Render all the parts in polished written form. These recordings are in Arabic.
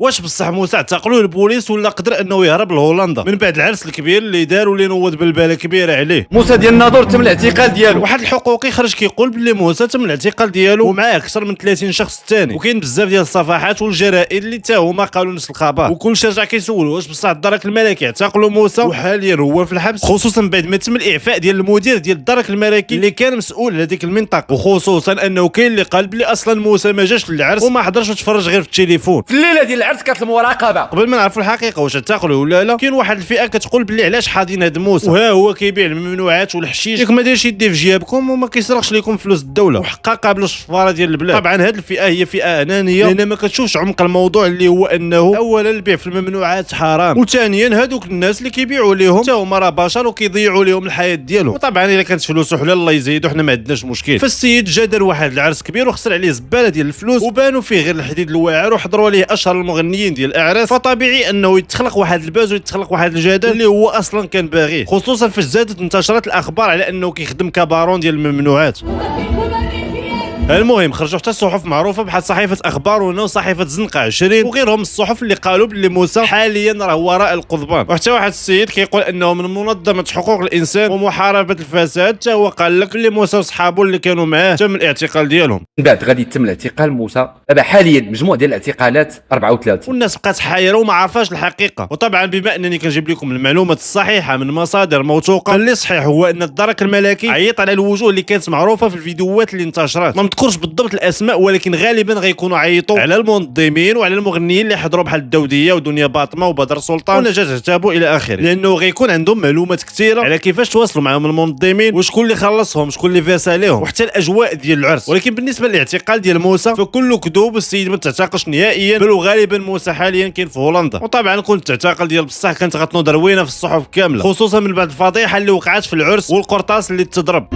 واش بصح موسى اعتقلوه البوليس ولا قدر انه يهرب لهولندا من بعد العرس الكبير اللي دار واللي نوض بالباله كبيره عليه؟ موسى ديال الناظور تم الاعتقال ديالو. واحد الحقوقي خرج كيقول بلي موسى تم الاعتقال ديالو ومعاه اكثر من 30 شخص ثاني، وكاين بزاف ديال الصفحات والجرائد اللي حتى هما قالوا نفس الخبر، وكل شي رجع كيسول واش بصح الدرك الملكي اعتقلوا موسى وحاليا هو في الحبس، خصوصا بعد ما تم الاعفاء ديال المدير ديال الدرك الملكي اللي كان مسؤول على ديك المنطقه، وخصوصا انه كاين اللي قال بلي اصلا موسى ما جاش للعرس وما حضرش وتفرج غير في التليفون. في الليله ديال العرس كانت المراقبه. قبل ما نعرفوا الحقيقه واش اعتقلوا ولا لا، كاين واحد الفئه كتقول بلي علاش حاضين هاد موسى وها هو كيبيع الممنوعات والحشيش، ياك ما دايرش يديه في جيابكم وما كيسرقش لكم فلوس الدوله وحقا قابل الشفاره ديال البلاد. طبعا هاد الفئه هي فئه انانيه لان ما كتشوفش عمق الموضوع اللي هو انه اولا البيع في الممنوعات حرام، وثانيا هادوك الناس اللي كيبيعوا لهم حتى هما راه بشر وكيضيعوا لهم الحياه ديالهم، وطبعا الا كانت فلوسه حلال الله يزيدو حنا ما عندناش مشكل. فالسيد جا دار واحد العرس كبير وخسر عليه زباله ديال الفلوس وبانوا فيه غير الحديد الواعر وحضروا عليه اشهر المغنيين ديال الاعراس، فطبيعي انه يتخلق واحد الباز ويتخلق واحد الجدل اللي هو اصلا كان باغيه، خصوصا فاش زادت انتشرت الاخبار على انه كيخدم كبارون ديال الممنوعات. المهم خرجوا حتى الصحف معروفه بحال صحيفه اخبارنا وصحيفه زنقه 20 وغيرهم الصحف اللي قالوا بلي موسى حاليا راه وراء القضبان، وحتى واحد السيد كيقول انه من منظمه حقوق الانسان ومحاربه الفساد حتى هو قال لك بلي موسى وصحابه اللي كانوا معاه تم الاعتقال ديالهم. من بعد غادي يتم الاعتقال موسى. دابا حاليا مجموع ديال الاعتقالات 34 والناس بقات حايره وما عارفاش الحقيقه. وطبعا بما انني كنجيب لكم المعلومات الصحيحه من مصادر موثوقه، اللي صحيح هو ان الدرك الملكي عيط على الوجوه اللي كانت معروفه في الفيديوهات اللي انتشرت، ما نذكرش بالضبط الاسماء ولكن غالبا غيكونوا عيطوا على المنظمين وعلى المغنيين اللي حضروا بحال الدوديه ودنيا باطمه وبدر سلطان ونجاة عتابو الى اخره، لانه غيكون عندهم معلومات كثيره على كيفاش تواصلوا معهم المنظمين وشكون اللي خلصهم شكون اللي فاسا لهم وحتى الاجواء ديال العرس. ولكن بالنسبه للاعتقال ديال موسى فكله كذوب، السيد ما تعتقلش نهائيا، بل وغالبا موسى حاليا كاين في هولندا. وطبعا كنت تعتقل ديال بصح كانت غتنوض روينه في الصحف كامله، خصوصا من بعد الفضيحه اللي وقعت في العرس والقرطاس اللي تضرب.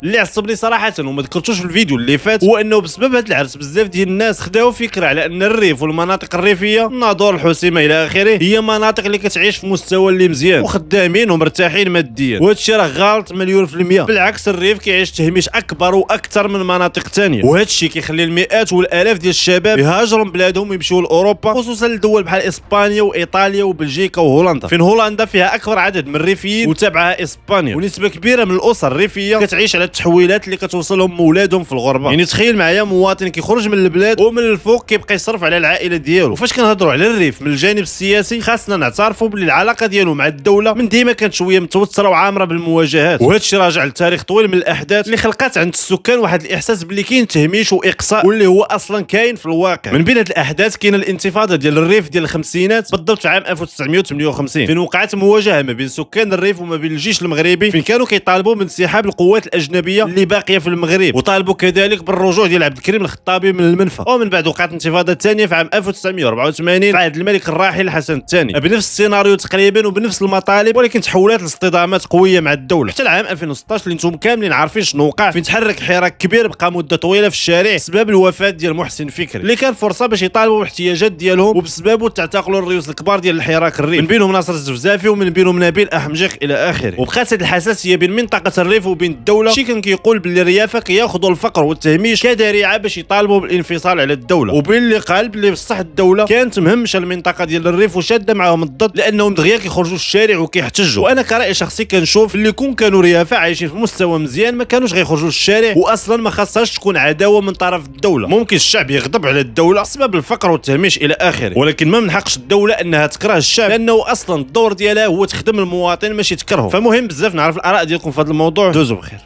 اللي عصبني صراحه وما ذكرتوش في الفيديو اللي فات هو انه بسبب هذا العرس بزاف ديال الناس خداو فكره على ان الريف والمناطق الريفيه الناظور الحسيمه الى اخره هي مناطق اللي كتعيش في مستوى اللي مزيان وخدامين ومرتاحين ماديا، وهذا الشيء راه غلط مليون في المية. بالعكس الريف كيعيش تهميش اكبر واكثر من مناطق ثانيه، وهذا الشيء كيخلي المئات والالاف ديال الشباب يهاجروا من بلادهم ويمشيو لاوروبا، خصوصا لدول بحال اسبانيا وايطاليا وبلجيكا وهولندا. فين هولندا فيها اكبر عدد من الريفيين وتابعها اسبانيا، ونسبه كبيره من الاسر الريفيه كتعيش على التحويلات اللي كتوصلهم مولادهم في الغربه. يعني تخيل معايا مواطن كيخرج من البلاد ومن الفوق كيبقى يصرف على العائله ديالو. وفاش كنهضروا على الريف من الجانب السياسي خاصنا نعترفوا باللي العلاقه ديالو مع الدوله من ديما كانت شويه متوتره وعامره بالمواجهات، وهذا الشيء راجع لتاريخ طويل من الاحداث اللي خلقات عند السكان واحد الاحساس باللي كاين تهميش واقصاء واللي هو اصلا كاين في الواقع. من بين هذه الاحداث كاين الانتفاضه ديال الريف ديال الخمسينات بالضبط في عام 1958 فين وقعت مواجهه ما بين سكان الريف وما بين الجيش المغربي، فين كانوا كيطالبوا بانسحاب القوات الاجنبيه اللي باقيه في المغرب، وطالبوا كذلك بالرجوع ديال عبد الكريم الخطابي من المنفى. ومن بعد وقعت انتفاضه ثانيه في عام 1984 في عهد الملك الراحل حسن الثاني بنفس السيناريو تقريبا وبنفس المطالب، ولكن تحولات لاصطدامات قويه مع الدوله حتى العام 2016 اللي نتوما كاملين عارفين شنو وقع، فين تحرك حراك كبير بقى مده طويله في الشارع بسبب الوفاه ديال محسن فكري اللي كان فرصه باش يطالبوا بالاحتياجات ديالهم وبسببه تعتقلوا الرئيس الكبار ديال الحراك الريف، من بينهم ناصر الزفزافي ومن بينهم نبيل احمجيق الى اخره. وبقات هذه الحساسيه بين منطقه الريف وبين الدوله، شي كان كيقول باللي الريافه كياخذوا الفقر والتهميش كذريعه باش يطالبوا بالانفصال على الدوله، وبين اللي قال باللي بصح الدوله كانت مهمشه المنطقه ديال الريف وشاده معاهم الضد لانهم دغيا كيخرجوا للشارع وكيحتجوا. وانا كراي شخصي كنشوف اللي كانوا ريافه عايشين في مستوى مزيان ما كانوش غيخرجوا للشارع، واصلا ما خاصهاش تكون عداوه من طرف الدوله. ممكن الشعب يغضب على الدوله بسبب الفقر والتهميش الى اخره، ولكن ما من حقش الدوله انها تكره الشعب لانه اصلا الدور ديالها هو تخدم المواطن ماشي تكرهه. فمهم بزاف نعرف الاراء ديالكم في هذا الموضوع. دوزوا بخير.